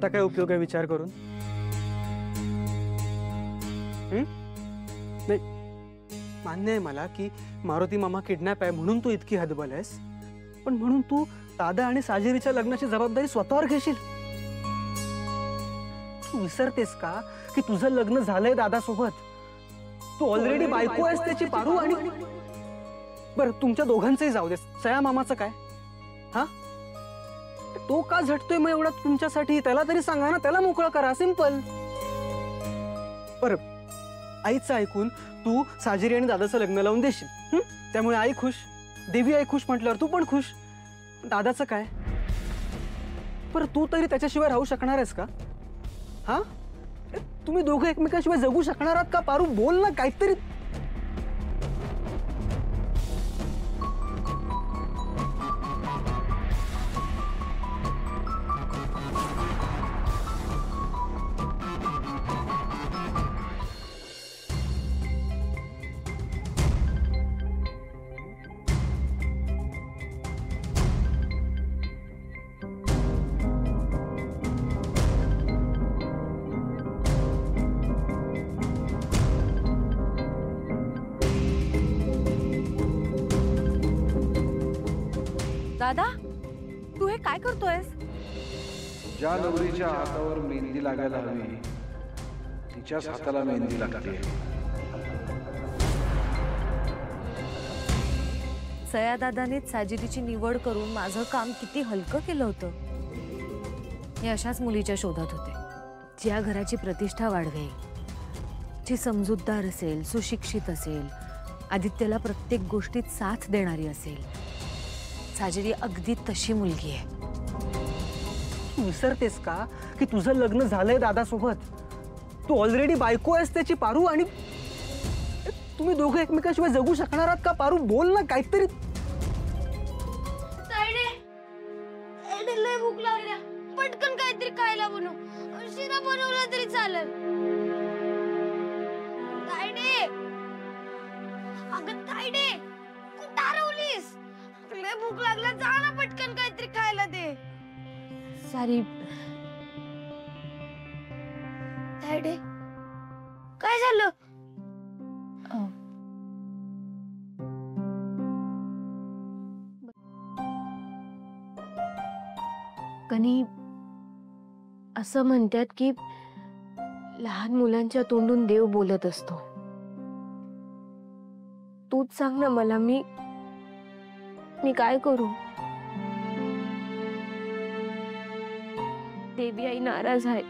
आता काय उपयोग आहे विचार करून? नाही, मान्य आहे मला की मारुती मामा किडनॅप आहे म्हणून तू इतकी हतबल आहेस, पण म्हणून तू दादा आणि साजिरीच्या लग्नाची जबाबदारी स्वतःवर घेशील? तू विसरतेस का की तुझं लग्न झालंय दादासोबत? तू ऑलरेडी बायको आहेस त्याची पारू. आणि बरं, तुमच्या दोघांचंही जाऊ दे, सया मामाचं काय? हा, तो का झटतोय मग एवढा तुमच्यासाठी? त्याला तरी सांगा ना, त्याला मोकळं करा, सिंपल. बरं, आईचं ऐकून तू साजिरी आणि दादाचं लग्न लावून देशील, त्यामुळे आई खुश, देवी आई खुश म्हटल्यावर तू पण खुश. दादाचं काय? बरं, तू तरी त्याच्याशिवाय राहू शकणार आहेस का? हा, तुम्ही दोघं एकमेकांशिवाय जगू शकणार आहात का? पारू, बोल ना काहीतरी. दादा, तू हे काय करतोयस? ज्या नवरीच्या हातावर मेहंदी लागायला हवी तिच्याच हाताला मेहंदी लागते. सया दादानेच साजिरीची निवड करून माझं काम किती हलकं केलं होतं. हे अशाच मुलीच्या शोधात होते, ज्या घराची प्रतिष्ठा वाढवेल, जी समजूतदार असेल, सुशिक्षित असेल, आदित्यला प्रत्येक गोष्टीत साथ देणारी असेल. साजिरी अगदी तशी मुलगी आहे. तू विसरतेस का की तुझं लग्न झालंय दादासोबत? तू ऑलरेडी बायको आहेस त्याची पारू. आणि तुम्ही दोघं एकमेकांशिवाय जगू शकणार आहात का? पारू, बोल ना काहीतरी. लय भूक लागल्या, पटकन काहीतरी खायला बनव. शिरा बनवला तरी चालेल. तायडे, अगं तायडे, कुठं हरवलीस? लय भूक लागल्या, जा ना पटकन काहीतरी खायला दे. सारी, तायडे, काय झालं? कनी असं म्हणतात की लहान मुलांच्या तोंडून देव बोलत असतो. तूच सांग ना मला, मी काय करू? देवी आई नाराज आहे,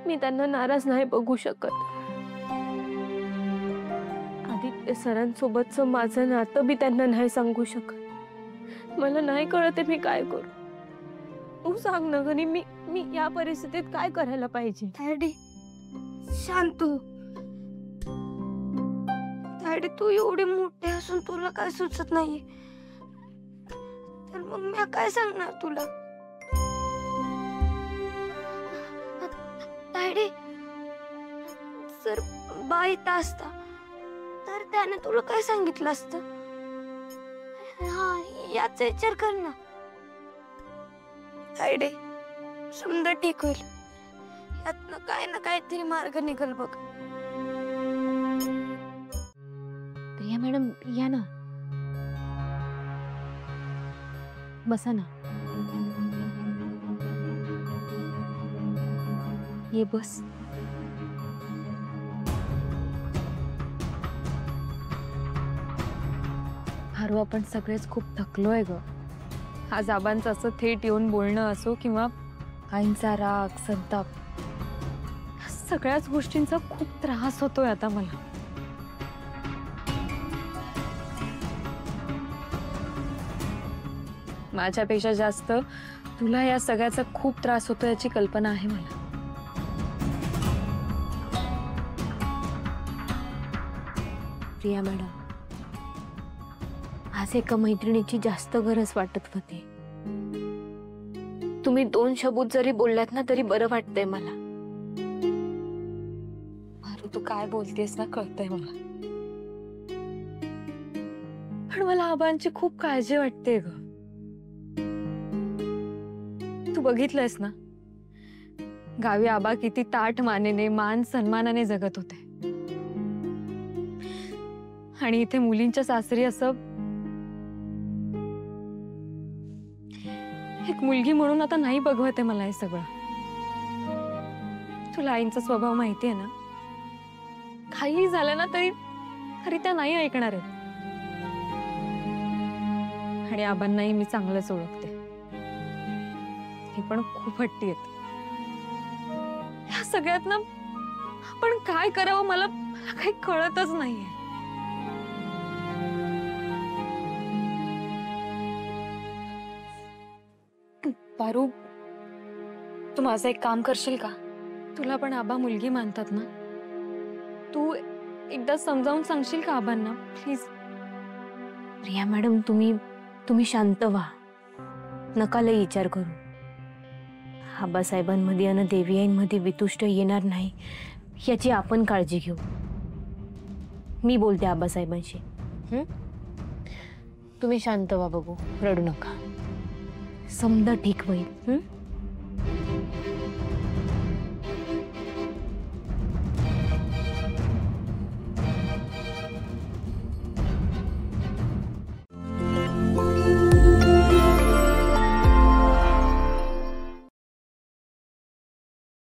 मी त्यांना नाराज नाही बघू शकत. आदित्य सरांसोबतचं माझं नातं बी त्यांना नाही सांगू शकत. मला नाही कळत मी काय करू. तू सांग ना गणी, मी या परिस्थितीत काय करायला पाहिजे? तायडे, शांत हो. तायडे, तू एवढे मोठे असून तुला काय सुचत नाहीये, तर मग मी काय सांगणार तुला? तायडे, जर बा इथं असता तर त्याने तुला काय सांगितलं असतं? हा, याचा विचार कर ना. तायडे, समजा ठीक होईल. यातनं काय ना काहीतरी मार्ग निघल बघ. प्रिया मॅडम, या ना, बसा ना. ये बस. हारू, आपण सगळेच खूप थकलोय ग. आज आबांचं असं थेट येऊन बोलणं असो किंवा आईंचा राग, संताप, सगळ्याच गोष्टींचा खूप त्रास होतोय आता मला. माझ्यापेक्षा जास्त तुला या सगळ्याचा खूप त्रास होतो याची कल्पना आहे मला. प्रिया मॅडम, आज एका मैत्रिणीची जास्त गरज वाटत होती. तुम्ही 2 शब्द जरी बोललात ना तरी बरं वाटतंय मला. अरे तू काय बोलतेस ना कळतंय मला, पण मला आबांची खूप काळजी वाटते ग. तू बघितलंयस ना, गावी आबा किती ताठ मानेने मान सन्मानाने जगत होते, आणि इथे मुलींच्या सासरी असं एक मुलगी म्हणून आता नाही बघवते मला हे सगळं. तुला आईंचा स्वभाव माहितीये ना, काही झालं ना तरी त्या नाही ऐकणार आहेत. आणि आबांनाही मी चांगलंच ओळखते, हे पण खूप हट्टी आहेत. या सगळ्यात ना पण काय करावं मला काही कळतच नाहीये. पारू, तू माझं एक काम करशील का? तुला पण आबा मुलगी मानतात ना, तू एकदा समजावून सांगशील का आबांना प्लीज? प्रिया मॅडम, तुम्ही शांत व्हा, नका लई विचार करू. आबासाहेबांमध्ये आणि देवीआईंमध्ये वितुष्ट येणार नाही याची आपण काळजी घेऊ. मी बोलते आबासाहेबांशी. तुम्ही शांत व्हा बघू, रडू नका, समजा ठीक होईल.